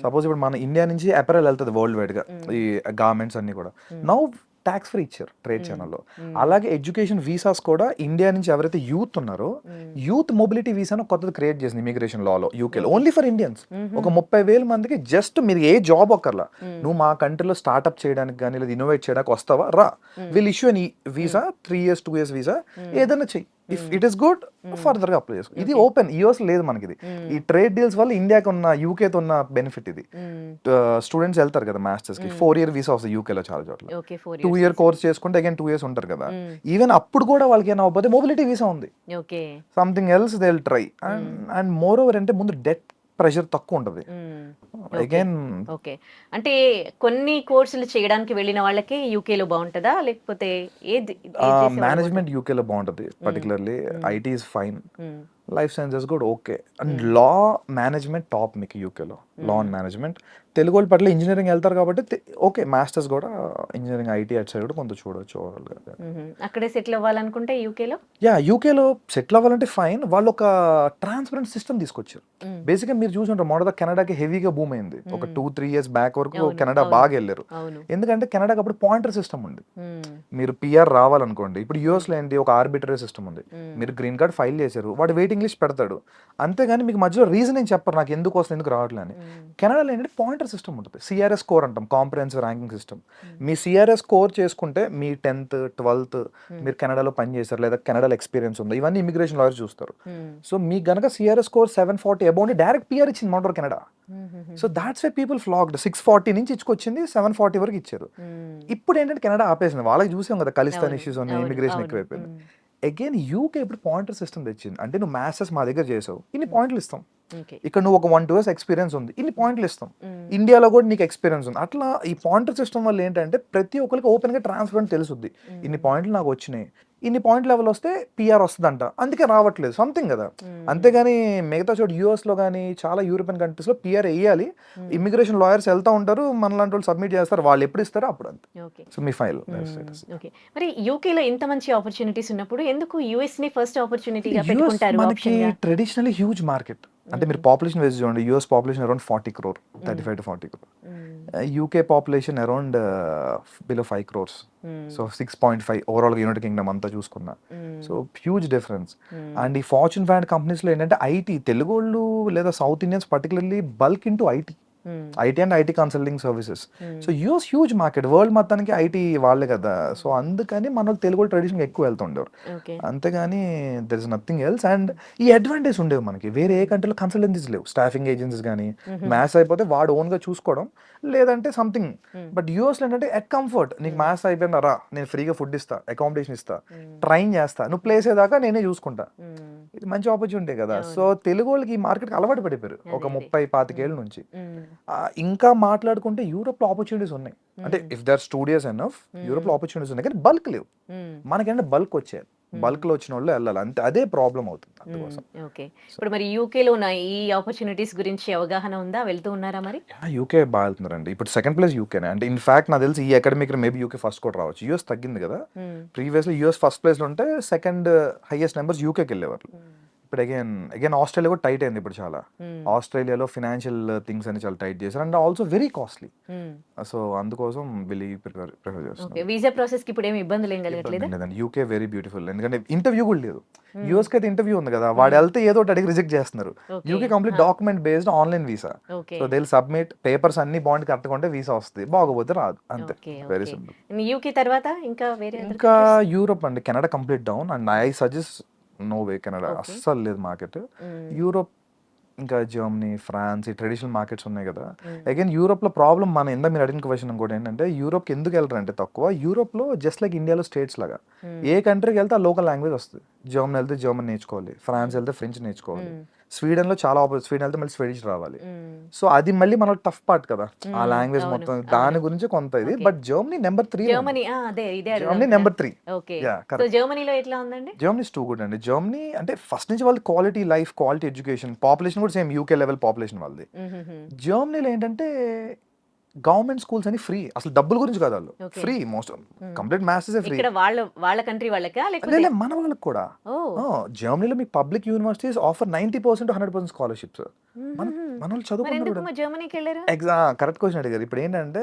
Suppose ఇప్పుడు మన ఇండియా నుంచి అపెరల్ వెళ్తుంది వరల్డ్ వైడ్ గా, ఈ గార్మెంట్స్ అన్ని కూడా. నౌ ట్యాక్స్ ఫ్రీ ఇచ్చారు ట్రేడ్ ఛానల్లో. అలాగే ఎడ్యుకేషన్ వీసాస్ కూడా ఇండియా నుంచి ఎవరైతే యూత్ ఉన్నారో యూత్ మొబిలిటీ వీసాను కొత్తది క్రియేట్ చేసింది ఇమిగ్రేషన్ లాలో యూకేలో, ఓన్లీ ఫర్ ఇండియన్స్. ఒక 30,000 మందికి జస్ట్ మీరు ఏ జాబ్ ఒక్కర్లా, నువ్వు మా కంట్రీలో స్టార్ట్అప్ చేయడానికి కానీ లేదా ఇన్నోవేట్ చేయడానికి వస్తావా రా, విల్ ఇష్యూ అని వీసా 3 years 2 years వీసా ఏదైనా చెయ్యి, if it is good further గా అప్లై చేసుకో. ఇది ఓపెన్, యూఎస్ లేదు మనకి ఇది. ఈ ట్రేడ్ డీల్స్ వల్ల ఇండియాకి ఉన్న యూకేతో ఉన్న బెనిఫిట్ ఇది. స్టూడెంట్స్ వెళ్తారు కదా మాస్టర్స్ కి, 4 year వీసా వస్తుంది యూకేలో చాలా చోట్ల. 2 year కోర్స్ చేసుకుంటే అగైన్ 2 years ఉంటారు కదా. ఈవెన్ అప్పుడు కూడా వాళ్ళకి ఏమైనా అవ్వకపోతే మొబిలిటీ వీసా ఉంది, something else they will try. And more over అంటే ముందు డెట్ ప్రెషర్ తక్కువ ఉంటుంది. అగైన్ ఓకే, అంటే కొన్ని కోర్సులు చేయడానికి వెళ్ళిన వాళ్ళకి యూకేలో బాగుంటుందా లేకపోతే ఏది? మేనేజ్మెంట్ యూకేలో బాగుంటుంది particularly. IT is fine, life sciences కూడా okay. And law management top మీకు యూకేలో, లా అండ్ మేనేజ్మెంట్. తెలుగు వాళ్ళు పట్ల ఇంజనీరింగ్ వెళ్తారు కాబట్టి ఓకే, మాస్టర్స్ కూడా ఇంజనీరింగ్ ఐటీ అటు సైడ్ కూడా కొంత చూడవచ్చు. అక్కడే సెటిల్ అవ్వాలనుకుంటే యూకేలో, యూకేలో సెటిల్ అవ్వాలంటే ఫైన్. వాళ్ళు ఒక ట్రాన్స్పరెంట్ సిస్టమ్ తీసుకొచ్చారు. బేసిక్గా మీరు చూసుంటారు మొదట కెనడాకి హెవీగా బూమ్ అయింది ఒక 2-3 years బ్యాక్ వరకు. కెనడా బాగా వెళ్ళారు ఎందుకంటే కెనడాకి అప్పుడు పాయింటర్ సిస్టమ్ ఉంది. మీరు పిఆర్ రావాలనుకోండి, ఇప్పుడు యూఎస్ లో ఏంటి ఒక ఆర్బిటరీ సిస్టమ్ ఉంది. మీరు గ్రీన్ కార్డ్ ఫైల్ చేశారు, వాడు వెయిటింగ్ లిస్ట్ పెడతాడు, అంతేగాని మీకు మధ్యలో రీజన్ ఏం చెప్పరు నాకు ఎందుకు వస్తుంది ఎందుకు రావట్లేదు అని. కెనడాలో ఏంటంటే పాయింటర్ సిస్టమ్ ఉంటుంది, సిఆర్ఎస్ స్కోర్ అంటాం, కాంప్రహెన్సివ్ ర్యాంకింగ్ సిస్టమ్. మీ సిఆర్ఎస్ స్కోర్ చేసుకుంటే మీ 10th 12th మీరు కెనడాలో పని చేశారు లేదా కెనడాలో ఎక్స్పీరియన్స్ ఉందా, ఇవన్నీ ఇమిగ్రేషన్ లాయర్స్ చూస్తారు. సో మీకు గనక CRS score 740 above direct PR ఇచ్చింది మొదట Canada. So that's why people flocked. 640 నుంచి ఇచ్చుకొచ్చింది 740 వరకు ఇచ్చారు. ఇప్పుడు ఏంటంటే కెనడా ఆపేసింది, వాళ్ళకి చూసాం కదా ఖలిస్తాన్ ఇష్యూస్ ఉన్నాయి, ఇమిగ్రేషన్ ఎక్కువైపోయింది. అగైన్ యూకే ఇప్పుడు పాయింటర్ సిస్టమ్ తెచ్చింది. అంటే నువ్వు మాస్టర్స్ మా దగ్గర చేసావు, ఇన్ని పాయింట్లు ఇస్తాం. ఇక్కడ నువ్వు ఒక 1-2 years ఎక్స్పీరియన్స్ ఉంది, ఇన్ని పాయింట్లు ఇస్తాం. ఇండియాలో కూడా నీకు ఎక్స్పీరియన్స్ ఉంది. అట్లా ఈ పాయింటర్ సిస్టమ్ వల్ల ఏంటంటే ప్రతి ఒక్కరికి ఓపెన్ గా ట్రాన్స్పరెంట్ తెలుసుద్ది, ఇన్ని పాయింట్లు నాకు వచ్చినాయి, ఇన్ని పాయింట్ లెవెల్ వస్తే పిఆర్ వస్తుందంట, అందుకే రావట్లేదు సంథింగ్ కదా. అంతేగాని మిగతా చోట యూఎస్ లో కానీ చాలా యూరోపియన్ కంట్రీస్ లో పిఆర్ వేయాలి, ఇమిగ్రేషన్ లాయర్స్ వెళ్తా ఉంటారు, మనలాంటి వాళ్ళు సబ్మిట్ చేస్తారు, వాళ్ళు ఎప్పుడు ఇస్తారో అప్పుడు అంతే. సో మీ ఫైల్. మరి యూకేలో ఇంత మంచి ఆపర్చునిటీస్ ఉన్నప్పుడు ఎందుకు యుఎస్ ని ఫస్ట్ ఆపర్చునిటీగా పెట్టుకుంటారు? మనకి ట్రెడిషనల్లీ హ్యూజ్ మార్కెట్. అంటే మీరు పాపులేషన్ వైజ్ చూడండి, US population around 40 crore, 35 to 40 crore. UK population around below 5 crores. So 6.5 overall United Kingdom అంతా చూసుకున్నా. So huge difference. అండ్ ఈ ఫార్చ్యూన్ 500 కంపెనీస్ లో ఏంటంటే ఐటీ, తెలుగు వాళ్ళు లేదా south Indians particularly bulk into IT and IT consulting services. So US huge market, world మొత్తానికి ఐటీ వాళ్ళే కదా. సో అందుకని మన తెలుగు ట్రెడిషన్ ఎక్కువ వెళ్తుండేవారు, అంతేగాని there is nothing else. And ఈ అడ్వాంటేజ్ ఉండేవి మనకి, వేరే ఏ కంట్రీలో కన్సల్టెన్సీస్ లేవు, స్టాఫింగ్ ఏజెన్సీస్ కానీ. మ్యాథ్స్ అయిపోతే వాడు ఓన్ గా చూసుకోవడం లేదంటే సంథింగ్. బట్ యూఎస్ లో ఏంటంటే ఎట్ కంఫర్ట్, నీకు మ్యాథ్స్ అయిపోయిందా రా, నేను ఫ్రీగా ఫుడ్ ఇస్తా, అకామిడేషన్ ఇస్తా, ట్రైన్ చేస్తా, నువ్వు ప్లేస్ అయ్యేదాకా నేనే చూసుకుంటా. ఇది మంచి ఆపర్చునిటీ కదా. సో తెలుగు వాళ్ళకి ఈ మార్కెట్కి అలవాటు పడిపోయారు ఒక 30-25 ఏళ్ళ నుంచి. ఇంకా మాట్లాడుకుంటే యూరోప్ లో ఆపర్చునిటీస్ ఉన్నాయి. అంటే if there studios enough Europe లో ఆపర్చునిటీస్ ఉన్నాయి, కానీ బల్క్ లేవు. మనకంటే బల్క్ వచ్చాయి, బల్క్ లో వచ్చిన వాళ్ళు వెళ్ళాలి, అంతే. అదే ప్రాబ్లం అవుతుంది అందుకోసం. ఓకే, ఇప్పుడు మరి యూకేలో ఉన్న ఈ ఆపర్చునిటీస్ గురించి అవగాహన ఉందా? వెళ్తూ ఉన్నారా మరి? యూకే బాగా వెళ్తున్నారండి. ఇప్పుడు సెకండ్ ప్లేస్ యూకేనే. అంటే ఇన్ఫాక్ట్ నాకు తెలిసి ఈ అకాడమిక్ మేబీ యూకే ఫస్ట్ కూడా రావచ్చు. యూఎస్ తగ్గింది కదా, ప్రీవియస్లీ యూఎస్ ఫస్ట్ ప్లేస్ లో ఉంటే సెకండ్ హైయెస్ట్ నెంబర్స్ యూకేకి వెళ్ళేవారు. ఇప్పుడు అగైన్ ఆస్ట్రేలియా కూడా టైట్ అయింది ఇప్పుడు చాలా. ఆస్ట్రేలియాలో ఫినాన్షియల్ థింగ్స్ అని చాలా టైట్ చేశారు, and also very costly. So అందుకోసం వీళ్ళు ప్రిఫర్ చేస్తారు. వీసా ప్రాసెస్ కి ఇప్పుడు ఏమి ఇబ్బందులు ఏం కలగట్లేదా? యూకే వెరీ బ్యూటిఫుల్, ఎందుకంటే ఇంటర్వ్యూ కూడా లేదు. యూఎస్ కి అయితే ఇంటర్వ్యూ ఉంది కదా, వాడు వెళ్తే ఏదో ఒకటి అడిగి రిజెక్ట్ చేస్తున్నారు. UK complete document based online visa. So they will submit papers అన్ని బాండ్ కరెక్ట్గా ఉంటే వీసా వస్తుంది, బాగోపోతే రాదు, అంతే. Very simple. యూకే తర్వాత ఇంకా యూరోప్ అండి. Canada complete down, and I suggest no way Canada, అస్సలు లేదు మార్కెట్. యూరోప్ ఇంకా జర్మనీ, ఫ్రాన్స్, ఈ ట్రెడిషనల్ మార్కెట్స్ ఉన్నాయి కదా. అగైన్ యూరోప్ లో ప్రాబ్లం, మన ఇందా మీరు అడిగిన క్వశ్చన్ కూడా ఏంటంటే యూరోప్ ఎందుకు వెళ్ళరంటే తక్కువ. యూరోప్ లో జస్ట్ లైక్ ఇండియాలో స్టేట్స్ లాగా ఏ కంట్రీకి వెళ్తే ఆ లోకల్ లాంగ్వేజ్ వస్తుంది. జర్మనీ వెళ్తే జర్మన్ నేర్చుకోవాలి, ఫ్రాన్స్ వెళ్తే ఫ్రెంచ్ నేర్చుకోవాలి, స్వీడన్ లో చాలా స్వీడన్ వెళ్తే మళ్ళీ స్వీడిష్ రావాలి. సో అది మళ్ళీ మన టఫ్ పార్ట్ కదా, ఆ లాంగ్వేజ్ మొత్తం, దాని గురించి కొంత ఇది. But Germany number 3, Germany number 3. జర్మనీలో ఎట్లా ఉందండి? జర్మనీ ఇస్ టూ గుడ్ అండి. జర్మనీ అంటే ఫస్ట్ నుంచి వాళ్ళు quality life, quality education, population కూడా సేమ్ యూకే లెవెల్ పాపులేషన్ వాళ్ళది. జర్మనీలో ఏంటంటే గవర్నమెంట్ స్కూల్స్ అని ఫ్రీ, అసలు డబ్బుల గురించి కాదు వాళ్ళు, Okay. Free most complete maths free. ఇక్కడ వాళ్ళ కంట్రీ వాళ్ళకా లేకపోతే మన వాళ్ళకి కూడా ఓ జర్మనీలో మీకు public universities offer 90% to 100% scholarships. మన వాళ్ళు మరి చదువుకున్నారు ఎందుకు కూడా. మా జర్మనీకి వెళ్ళారు? కరెక్ట్ క్వశ్చన్ అడిగారు. ఇప్పుడు ఏంటంటే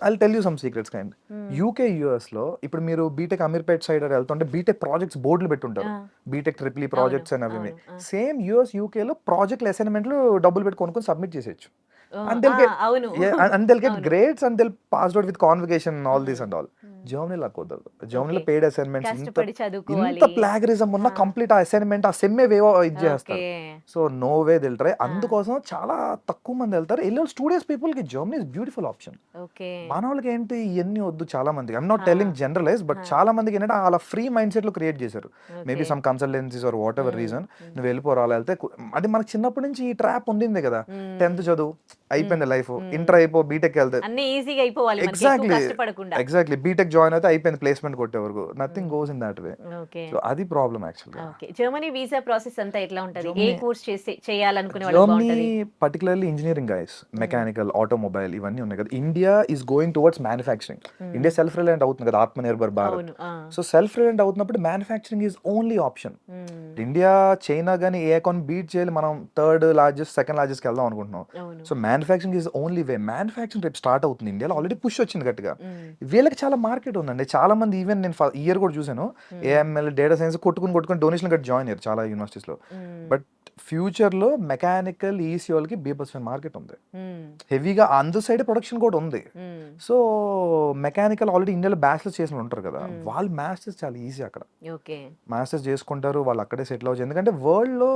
I tell you some secrets kind. UK US లో ఇప్పుడు మీరు బీటెక్ అమీర్పేట్ సైడ్ వెళ్తుంటే బీటెక్ ప్రాజెక్ట్స్ బోర్డులు పెట్టుంటారు, బీటెక్ ట్రిపుల్ ప్రాజెక్ట్స్ అని అవి. సేమ్ యుఎస్ యూకే లో ప్రాజెక్ట్ అసైన్మెంట్లు డబ్బులు పెట్టి కొనుక్కొని సబ్మిట్ చేసేయచ్చు. And they'll get అవును and they'll get grades and they'll pass out with convocation and all this and all. జర్మనీలో కుదరదు. జర్మనీలో Okay. పెయిడ్ అసైన్మెంట్స్ కష్టపడి చదువుకోవాలి. ఇంత ప్లాగరిజం ఉన్న కంప్లీట్ ఆ అసైన్మెంట్ ఆ సెమ్మే వేవో ఇది చేస్తారు. ఓకే సో నో వే దిల్ ట్రై. అందుకోసం చాలా తక్కువ మంది వెళ్తారు. వెళ్ళే స్టూడెంట్స్ పీపుల్ కి Germany is beautiful option. Okay మన వాళ్ళకి ఏంటి ఇవన్నీ వద్దు చాలా మందికి. I'm not telling generalize, but చాలా మందికి ఏంటంటే అలా ఫ్రీ మైండ్ సెట్ లో క్రియేట్ చేశారు. Maybe some consultancies or whatever reason నువ్వు వెళ్ళిపోరా వెళ్తే అది మనకి చిన్నప్పటి నుంచి ఈ ట్రాప్ ఉండింది కదా. 10th చదువు అయిపోయింది లైఫ్, ఇంటర్ అయిపో బీటెక్ వెళ్తే అన్ని ఈజీగా అయిపోవాలి మనకి, ఎక్కువ ఎగ్జాక్ట్లీ కష్టపడకుండా. ఎగ్జాక్ట్లీ బీటెక్ జాయిన్ అయితే అయిపోయింది ప్లేస్మెంట్ కొట్టే వరకు. Nothing goes in that way. Okay so అది ప్రాబ్లం యాక్చువల్గా. ఓకే జర్మనీ వీసా ప్రాసెస్ అంతా ఎట్లా ఉంటది? ఏ జర్మనీ- కోర్స్ చేయాలనుకునే వాళ్ళకి జర్మనీ బాగుంటది? Particularly engineering guys, mechanical, automobile ఇవన్నీ ఉన్నాయి కదా. India is going towards manufacturing. India self reliant అవుతుంది కదా, ఆత్మనిర్భర్ భారత్. అవును సో సెల్ఫ్ రిలయంట్ అవుతున్నప్పుడు manufacturing is only option. India China కానీ ఏ ఎకానమీ బీట్ చేయాలి, మనం థర్డ్ లార్జెస్ట్ సెకండ్ లార్జెస్ట్ వెళ్దాం అనుకుంటున్నాం. అవును so manufacturing is only way. Manufacturing రేపు స్టార్ట్ అవుతుంది ఇండియాలో, ఆల్రెడీ పుష్ వచ్చింది గట్టిగా. వీళ్ళకి చాలా మార్కెట్ ఉందండి. చాలా మంది ఈవెన్ నేను ఇయర్ కూడా చూసాను, ఏఎంఎల్ డేటా సైన్స్ కొట్టుకుని డొనేషన్ కట్టి జాయిన్ అయ్యారు చాలా యూనివర్సిటీస్ లో. బట్ ఫ్యూచర్ లో మెకానికల్ ఈసీ వాళ్ళకి బీభత్సమైన మార్కెట్ ఉంది, హెవీగా అందు సైడ్ ప్రొడక్షన్ కూడా ఉంది. సో మెకానికల్ ఆల్రెడీ ఇండియాలో బ్యాచిలర్స్ చేసిన ఉంటారు కదా, వాళ్ళు మాస్టర్స్ చాలా ఈజీ అక్కడ ఓకే మాస్టర్స్ చేసుకుంటారు, వాళ్ళు అక్కడే సెటిల్ అవ్వచ్చు. ఎందుకంటే వరల్డ్ లో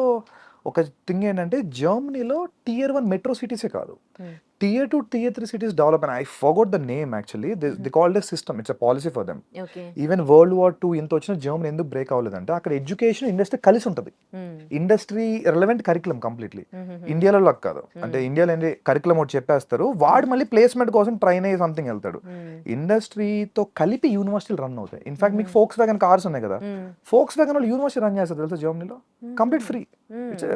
ఒక థింగ్ ఏంటంటే జర్మనీలో Tier 1 మెట్రో సిటీసే కాదు, Tier 2 Tier 3 cities develop, and I forgot the name actually. They called it a system. It's a policy for them. Okay even world war 2 ఇంత వచ్చిన జర్మనీ ఎందుకు బ్రేక్ అవ్వలేదంటే అక్కడ ఎడ్యుకేషన్ ఇండస్ట్రీ కలిసి ఉంటుంది. Industry relevant curriculum completely. ఇండియాలో లాగా కాదు. అంటే ఇండియాలో ఏంటి కరికులం ఒకటి చెప్పేస్తారు, వాడు మళ్ళీ ప్లేస్మెంట్ కోసం ట్రైన్ అయ్యి సంథింగ్ వెళ్తాడు. ఇండస్ట్రీతో కలిపి యూనివర్సిటీలు రన్ అవుతాయి. ఇన్ఫాక్ట్ మీకు ఫోక్స్ వ్యాగన్ కార్స్ ఉన్నాయి కదా, ఫోక్స్ వ్యాగన్ వాళ్ళు యూనివర్సిటీ రన్ చేస్తారు తెలుసా జర్మనీలో, complete free. It's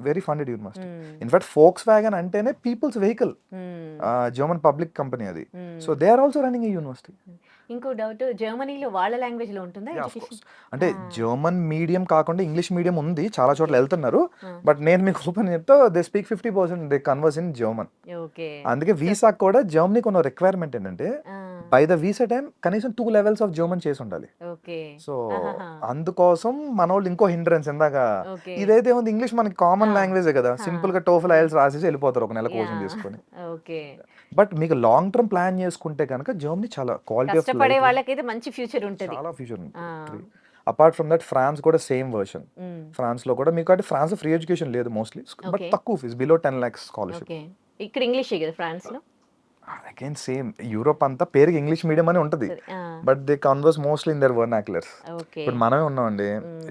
very funded university. In fact Volkswagen అంటేనే people's vehicle, German public company అది. So they are also running a university. ఇంకో డౌట్, జర్మనీలో వాళ్ళ లాంగ్వేజ్ లో ఉంటుందా Yeah, of ఎడ్యుకేషన్? course. అంటే జర్మన్ మీడియం కాకుండా ఇంగ్లీష్ మీడియం ఉంది, చాలా చోట్ల వెళ్తున్నారు. బట్ నేను మీకు ఓపెన్ చెప్తా, they speak 50% they converse in German. Okay అందుకే వీసా కూడా జర్మనీకి ఉన్న రిక్వైర్మెంట్ ఏంటంటే బై ద వీసా టైం కనీసం 2 levels ఆఫ్ జర్మన్ చేసి ఉండాలి. ఓకే సో అందుకోసం మన వాళ్ళు ఇంకో హిండ్రెన్స్ ఇందాక ఓకే ఇదైతే ఉంది, ఇంగ్లీష్ మనకి కామన్ లాంగ్వేజ్ కదా, సింపుల్ గా టోఫల్ ఐఎల్స్ రాసేసి వెళ్ళిపోతారు ఒక నెల కోచింగ్ తీసుకొని. ఓకే బట్ మీకు లాంగ్ టర్మ్ ప్లాన్ చేసుకుంటే కనుక జర్మనీ చాలా క్వాలిటీ ఆఫ్ కష్టపడే వాళ్ళకైతే మంచి ఫ్యూచర్ ఉంటది. చాలా ఫ్యూచర్ ఉంటుంది. అపార్ట్ ఫ్రమ్ దట్ ఫ్రాన్స్ కూడా సేమ్ వర్షన్. ఫ్రాన్స్ లో కూడా మీకు అంటే ఫ్రాన్స్ ఫ్రీ ఎడ్యుకేషన్ లేదు మోస్ట్లీ, బట్ Okay. తక్కువ fees, below 10 lakhs scholarship. Okay ఇక్కడ ఇంగ్లీషే కదా ఫ్రాన్స్ లో? అగైన్ సేమ్ యూరోప్ అంతా పేరుకి ఇంగ్లీష్ మీడియం అని ఉంటుంది, ఆ, but they converse mostly in their vernaculars. Okay ఇప్పుడు మనమే ఉన్నామండి,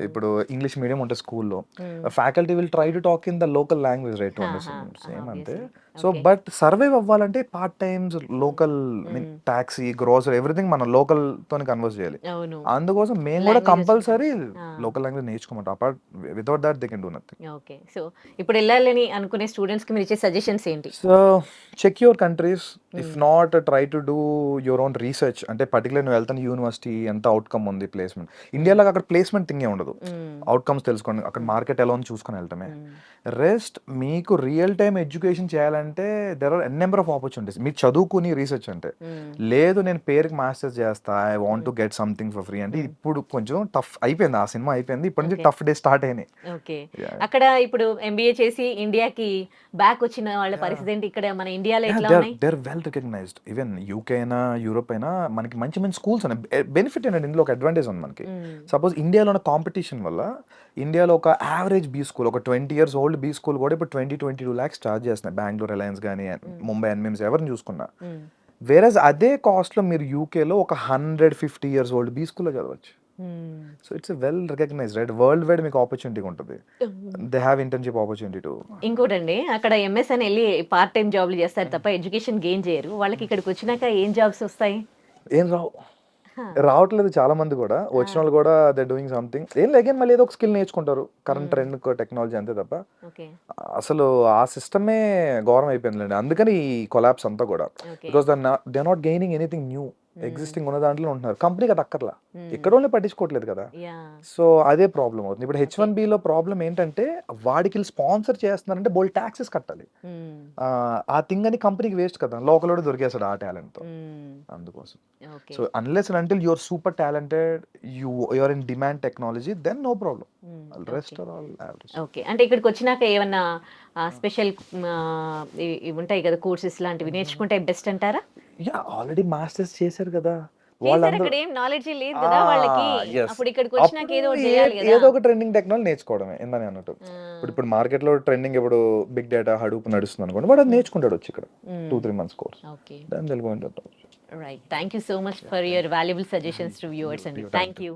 ఇప్పుడు ఇంగ్లీష్ మీడియం ఉంటుంది స్కూల్లో, faculty will try to talk in the local language right to understand, same అంతే. సో బట్ సర్వైవ్ అవ్వాలంటే part times local taxi grocery everything మనం లోకల్ తోని కన్వర్స్ చేయాలి. అవును అందుకోసం మేము కూడా Languages కంపల్సరీ ఆ. లోకల్ లాంగ్వేజ్ నేర్చుకోమంటాం. Apart without that they can do nothing. Okay so ఇప్పుడు వెళ్ళాలని అనుకునే స్టూడెంట్స్ కి మీరు ఇచ్చే సజెషన్స్ ఏంటి? So check your countries, if not try to do your own research. అంటే పర్టికులర్ నువ్వు వెళ్తాను యూనివర్సిటీ ఎంత అవుట్కమ్ ఉంది, ప్లేస్మెంట్. ఇండియాలో అక్కడ ప్లేస్మెంట్ థింగే ఉండదు, అవుట్కమ్స్ తెలుసుకోండి, అక్కడ మార్కెట్ ఎలా ఉంది చూసుకొని వెళ్ళటమే. రెస్ట్ మీకు రియల్ టైమ్ ఎడ్యుకేషన్ చేయాలంటే there are n number of opportunities. మీరు చదువుకుని రీసెర్చ్ అంటే లేదు, నేను పేరుకి మాస్టర్స్ చేస్తా, I want to get something for free అంటే ఇప్పుడు కొంచెం టఫ్ అయిపోయింది, ఆ సినిమా అయిపోయింది, ఇప్పటి నుంచి టఫ్ డే స్టార్ట్ అయినాయి. Okay Yeah. అక్కడ ఇప్పుడు ఎంబీఏ చేసి ఇండియాకి బ్యాక్ వచ్చిన వాళ్ళ పరిస్థితి ఏంటి? ఇక్కడ మన ఇండియాలో ఎట్లా ఉన్నాయి? They're well recognised. Even UK అయినా యూరోప్ అయినా మనకి మంచి మంచి స్కూల్స్ ఉన్నాయి. బెనిఫిట్ ఏంటంటే ఇందులో ఒక అడ్వాంటేజ్ ఉంది మనకి. సపోజ్ ఇండియాలో ఉన్న కాంపిటీషన్ వల్ల ఇండియాలో ఒక యావరేజ్ బీ స్కూల్, ఒక 20 years old బీ స్కూల్ కూడా ఇప్పుడు 20-22 lakhs చార్జ్ చేస్తున్నాయి. బెంగళూరు రిలయన్స్ కానీ ముంబై ఎన్ఎంఎంస్ ఎవరిని చూసుకున్నా. వేరేజ్ అదే కాస్ట్ లో మీరు యూకేలో ఒక 150 years old బీ స్కూల్లో చదవచ్చు. So it's well recognised right, worldwide మీకు ఆపర్చునిటీ ఉంటుంది. They have internship opportunity too. ఇంకోటండి అక్కడ ఎంఎస్ అని వెళ్ళి పార్ట్ టైం జాబ్లు చేస్తారు తప్ప ఎడ్యుకేషన్ గెయిన్ చేయరు. వాళ్ళకి ఇక్కడికి వచ్చినాక ఏం జాబ్స్ వస్తాయి? ఏం రావు, రావట్లేదు చాలా మంది కూడా, వచ్చిన వాళ్ళు కూడా దే డూయింగ్ సంథింగ్. ఏం లేక మళ్ళీ ఏదో ఒక స్కిల్ నేర్చుకుంటారు, కరెంట్ ట్రెండ్ టెక్నాలజీ అంతే తప్ప ఓకే అసలు ఆ సిస్టమే ఘోరం అయిపోయిందండి. అందుకని ఈ కొలాప్స్ అంతా కూడా, okay because they not gaining anything new, existing ఉన్న దాంట్లో ఉంటున్నారు. కంపెనీకి అది అక్కర్లా, ఇక్కడ వాళ్ళే పట్టించుకోవట్లేదు కదా. యా సో అదే ప్రాబ్లం అవుతుంది. ఇప్పుడు H1B లో ప్రాబ్లం ఏంటంటే వాడికి స్పాన్సర్ చేస్తున్నారంటే బోల్ ట్యాక్సెస్ కట్టాలి. ఆ థింగ్ అని కంపెనీకి వేస్ట్ కదా, లోకల్ దొరికేస్తాడు ఆ టాలెంట్ తో. అందుకోసం okay so unless and until you're super talented, you're in demand technology, then no problem. Rest are all average. Okay అంటే ఇక్కడికి వచ్చినాక ఏమన్నా స్పెషల్ ఉంటాయి కదా కోర్సెస్ లాంటివి నేర్చుకుంటే బెస్ట్ అంటారా? యా ఆల్రెడీ మాస్టర్స్ చేశారు కదా చేశారు, వాళ్ళందరూ. అక్కడ ఏం నాలెడ్జ్ లేదు కదా వాళ్ళకి. yes. అప్పుడు ఇక్కడికి వచ్చినాక ఏదో ఒకటి చేయాలి కదా. ఏదో ఒక ట్రెండింగ్ టెక్నాలజీ నేర్చుకోవడమే ఇందని అన్నట్టు. ఇప్పుడు మార్కెట్ లో ట్రెండింగ్ ఇప్పుడు బిగ్ డేటా, హడూప్ నడుస్తుంది అనుకోండి, వాడు అది నేర్చుకుంటాడు వచ్చి ఇక్కడ 2-3 months కోర్స్. ఓకే దాని Telugu right, thank you so much for your valuable suggestions to viewers అండి. Thank you.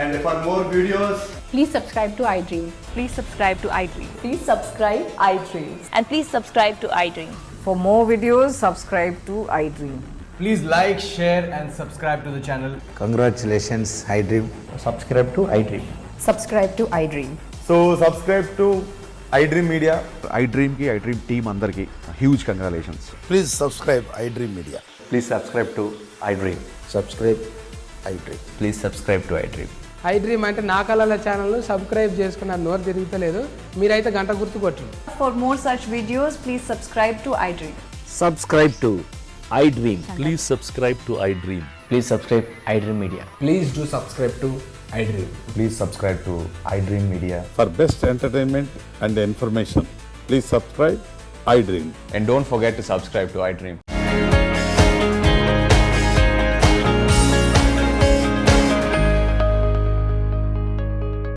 And for more videos, Please subscribe to iDream. Please subscribe to iDream. Please subscribe iDream. And please subscribe to iDream. For more videos, subscribe to iDream. please like, share, and subscribe to the channel. Congratulations, iDream. Subscribe to iDream. Subscribe to iDream. So subscribe to iDream Media. iDream ki iDream team andarki huge congratulations. Please subscribe iDream Media. Please subscribe to iDream. Subscribe iDream. Please subscribe to iDream. iDream అంటే నా కళల ఛానల్ను సబ్స్క్రైబ్ చేసుకున్న నోరు తిరుగుతలేదు, మీరైతే గంట గుర్తు కొట్టండి. For more such videos, please subscribe to iDream. Subscribe to iDream. Please subscribe to iDream. Please subscribe iDream Media. Please do subscribe to iDream. Please subscribe to iDream Media. For best entertainment and information, please subscribe iDream. And don't forget to subscribe to iDream.